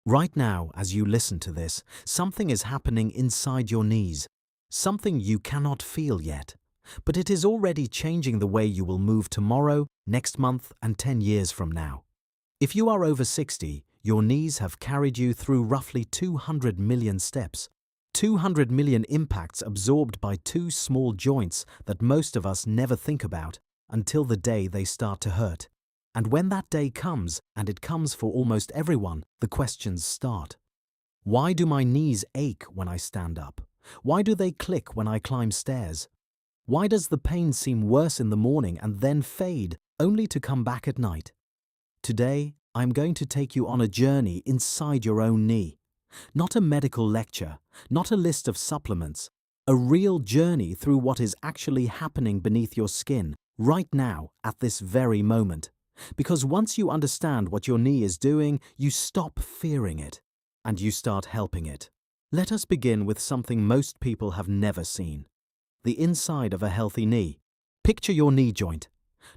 Right now, as you listen to this, something is happening inside your knees. Something you cannot feel yet. But it is already changing the way you will move tomorrow, next month, and 10 years from now. If you are over 60, your knees have carried you through roughly 200 million steps. 200 million impacts absorbed by two small joints that most of us never think about until the day they start to hurt. And when that day comes, and it comes for almost everyone, the questions start. Why do my knees ache when I stand up? Why do they click when I climb stairs? Why does the pain seem worse in the morning and then fade, only to come back at night? Today, I'm going to take you on a journey inside your own knee. Not a medical lecture, not a list of supplements, a real journey through what is actually happening beneath your skin, right now, at this very moment. Because once you understand what your knee is doing, you stop fearing it, and you start helping it. Let us begin with something most people have never seen. The inside of a healthy knee. Picture your knee joint.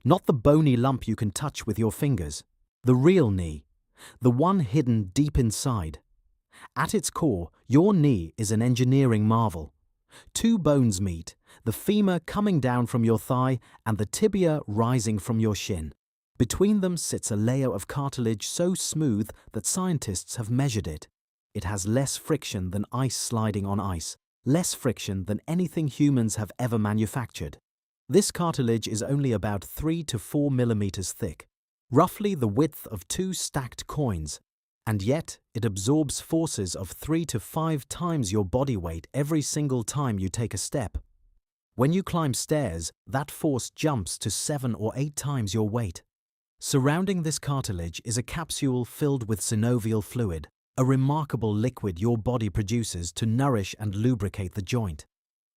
Not the bony lump you can touch with your fingers. The real knee. The one hidden deep inside. At its core, your knee is an engineering marvel. Two bones meet, the femur coming down from your thigh and the tibia rising from your shin. Between them sits a layer of cartilage so smooth that scientists have measured it. It has less friction than ice sliding on ice, less friction than anything humans have ever manufactured. This cartilage is only about 3 to 4 millimeters thick, roughly the width of 2 stacked coins, and yet it absorbs forces of 3 to 5 times your body weight every single time you take a step. When you climb stairs, that force jumps to 7 or 8 times your weight. Surrounding this cartilage is a capsule filled with synovial fluid, a remarkable liquid your body produces to nourish and lubricate the joint.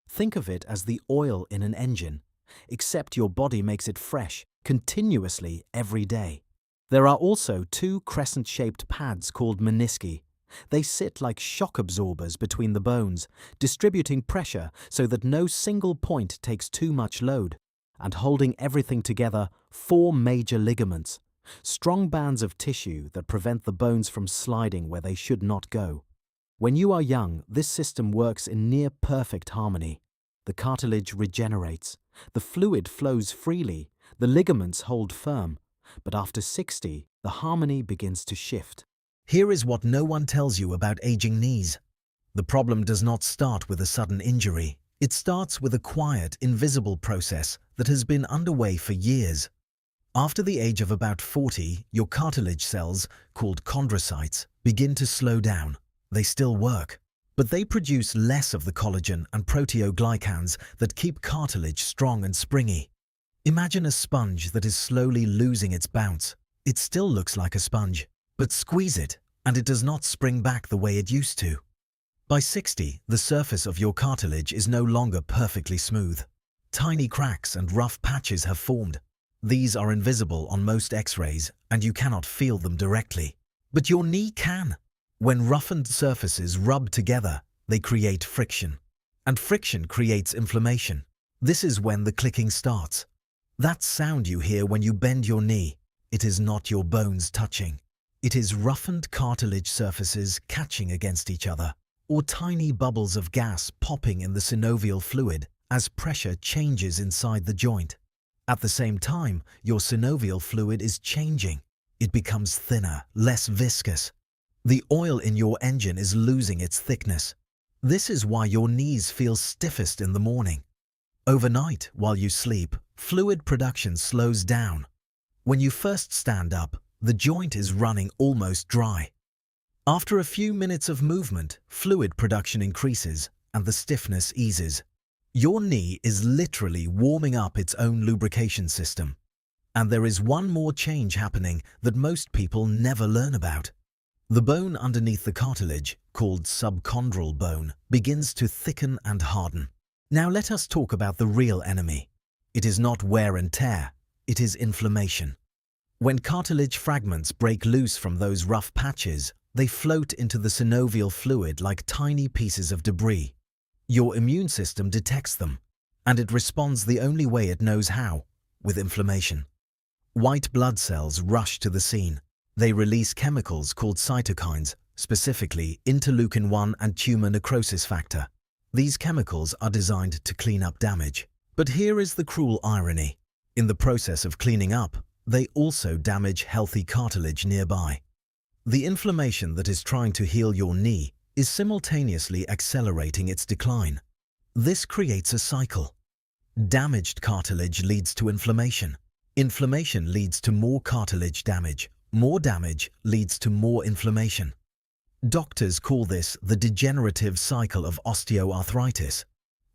Think of it as the oil in an engine, except your body makes it fresh, continuously, every day. There are also 2 crescent-shaped pads called menisci. They sit like shock absorbers between the bones, distributing pressure so that no single point takes too much load, and holding everything together, 4 major ligaments, strong bands of tissue that prevent the bones from sliding where they should not go. When you are young, this system works in near-perfect harmony. The cartilage regenerates, the fluid flows freely, the ligaments hold firm, but after 60, the harmony begins to shift. Here is what no one tells you about aging knees. The problem does not start with a sudden injury. It starts with a quiet, invisible process that has been underway for years. After the age of about 40, your cartilage cells, called chondrocytes, begin to slow down. They still work, but they produce less of the collagen and proteoglycans that keep cartilage strong and springy. Imagine a sponge that is slowly losing its bounce. It still looks like a sponge, but squeeze it, and it does not spring back the way it used to. By 60, the surface of your cartilage is no longer perfectly smooth. Tiny cracks and rough patches have formed. These are invisible on most X-rays, and you cannot feel them directly. But your knee can. When roughened surfaces rub together, they create friction. And friction creates inflammation. This is when the clicking starts. That sound you hear when you bend your knee, it is not your bones touching. It is roughened cartilage surfaces catching against each other, or tiny bubbles of gas popping in the synovial fluid as pressure changes inside the joint. At the same time, your synovial fluid is changing. It becomes thinner, less viscous. The oil in your engine is losing its thickness. This is why your knees feel stiffest in the morning. Overnight, while you sleep, fluid production slows down. When you first stand up, the joint is running almost dry. After a few minutes of movement, fluid production increases and the stiffness eases. Your knee is literally warming up its own lubrication system. And there is one more change happening that most people never learn about. The bone underneath the cartilage, called subchondral bone, begins to thicken and harden. Now let us talk about the real enemy. It is not wear and tear, it is inflammation. When cartilage fragments break loose from those rough patches, they float into the synovial fluid like tiny pieces of debris. Your immune system detects them, and it responds the only way it knows how, with inflammation. White blood cells rush to the scene. They release chemicals called cytokines, specifically interleukin-1 and tumor necrosis factor. These chemicals are designed to clean up damage. But here is the cruel irony. In the process of cleaning up, they also damage healthy cartilage nearby. The inflammation that is trying to heal your knee is simultaneously accelerating its decline. This creates a cycle. Damaged cartilage leads to inflammation. Inflammation leads to more cartilage damage. More damage leads to more inflammation. Doctors call this the degenerative cycle of osteoarthritis.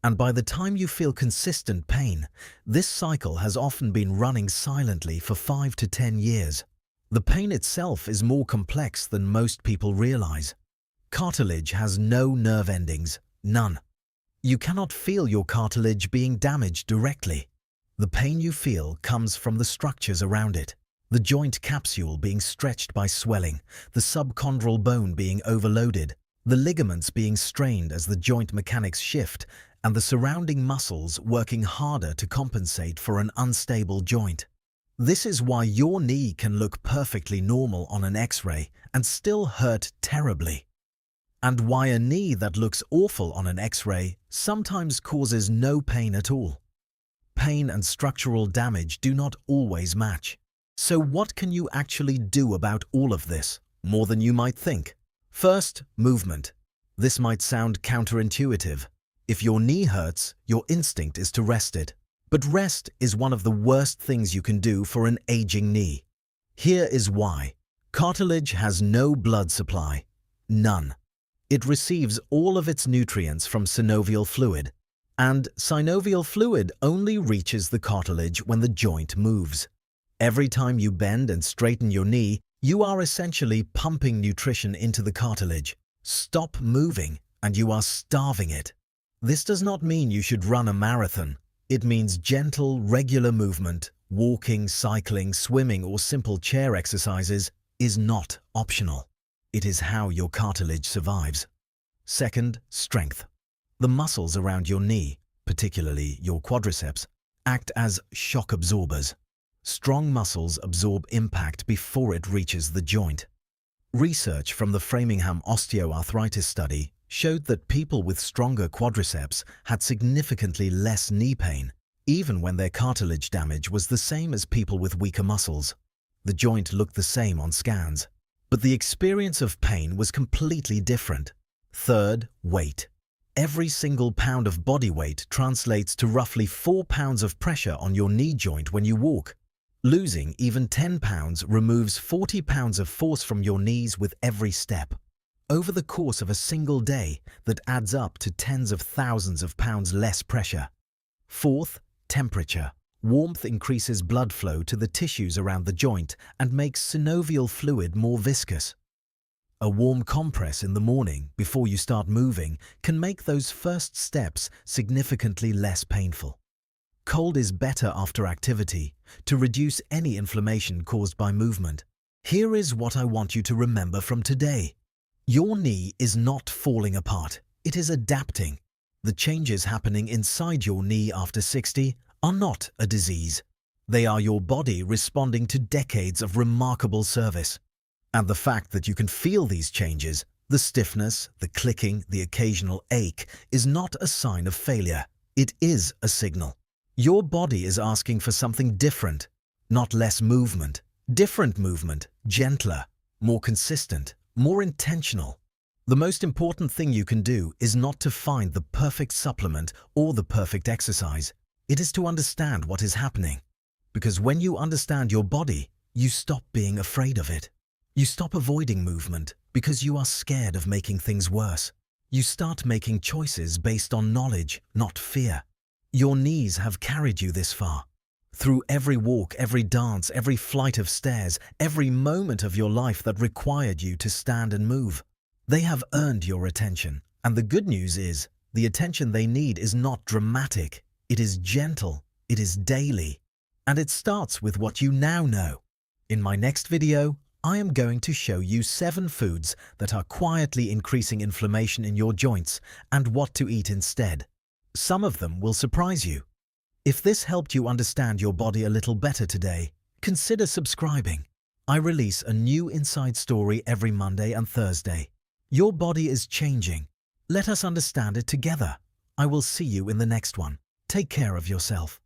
And by the time you feel consistent pain, this cycle has often been running silently for 5 to 10 years. The pain itself is more complex than most people realize. Cartilage has no nerve endings, none. You cannot feel your cartilage being damaged directly. The pain you feel comes from the structures around it. The joint capsule being stretched by swelling, the subchondral bone being overloaded, the ligaments being strained as the joint mechanics shift, and the surrounding muscles working harder to compensate for an unstable joint. This is why your knee can look perfectly normal on an X-ray and still hurt terribly. And why a knee that looks awful on an X-ray sometimes causes no pain at all. Pain and structural damage do not always match. So what can you actually do about all of this, more than you might think? First, movement. This might sound counterintuitive. If your knee hurts, your instinct is to rest it. But rest is one of the worst things you can do for an aging knee. Here is why. Cartilage has no blood supply. None. It receives all of its nutrients from synovial fluid, and synovial fluid only reaches the cartilage when the joint moves. Every time you bend and straighten your knee, you are essentially pumping nutrition into the cartilage. Stop moving, and you are starving it. This does not mean you should run a marathon. It means gentle, regular movement, walking, cycling, swimming, or simple chair exercises is not optional. It is how your cartilage survives. Second, strength. The muscles around your knee, particularly your quadriceps, act as shock absorbers. Strong muscles absorb impact before it reaches the joint. Research from the Framingham osteoarthritis study showed that people with stronger quadriceps had significantly less knee pain, even when their cartilage damage was the same as people with weaker muscles. The joint looked the same on scans, but the experience of pain was completely different. Third, weight. Every single pound of body weight translates to roughly 4 pounds of pressure on your knee joint when you walk. Losing even 10 pounds removes 40 pounds of force from your knees with every step. Over the course of a single day, that adds up to tens of thousands of pounds less pressure. Fourth, temperature. Warmth increases blood flow to the tissues around the joint and makes synovial fluid more viscous. A warm compress in the morning before you start moving can make those first steps significantly less painful. Cold is better after activity to reduce any inflammation caused by movement. Here is what I want you to remember from today. Your knee is not falling apart, it is adapting. The changes happening inside your knee after 60 are not a disease. They are your body responding to decades of remarkable service. And the fact that you can feel these changes, the stiffness, the clicking, the occasional ache, is not a sign of failure. It is a signal. Your body is asking for something different, not less movement. Different movement, gentler, more consistent, more intentional. The most important thing you can do is not to find the perfect supplement or the perfect exercise. It is to understand what is happening. Because when you understand your body, you stop being afraid of it. You stop avoiding movement because you are scared of making things worse. You start making choices based on knowledge, not fear. Your knees have carried you this far. Through every walk, every dance, every flight of stairs, every moment of your life that required you to stand and move. They have earned your attention. And the good news is, the attention they need is not dramatic. It is gentle. It is daily. And it starts with what you now know. In my next video, I am going to show you 7 foods that are quietly increasing inflammation in your joints and what to eat instead. Some of them will surprise you. If this helped you understand your body a little better today, consider subscribing. I release a new inside story every Monday and Thursday. Your body is changing. Let us understand it together. I will see you in the next one. Take care of yourself.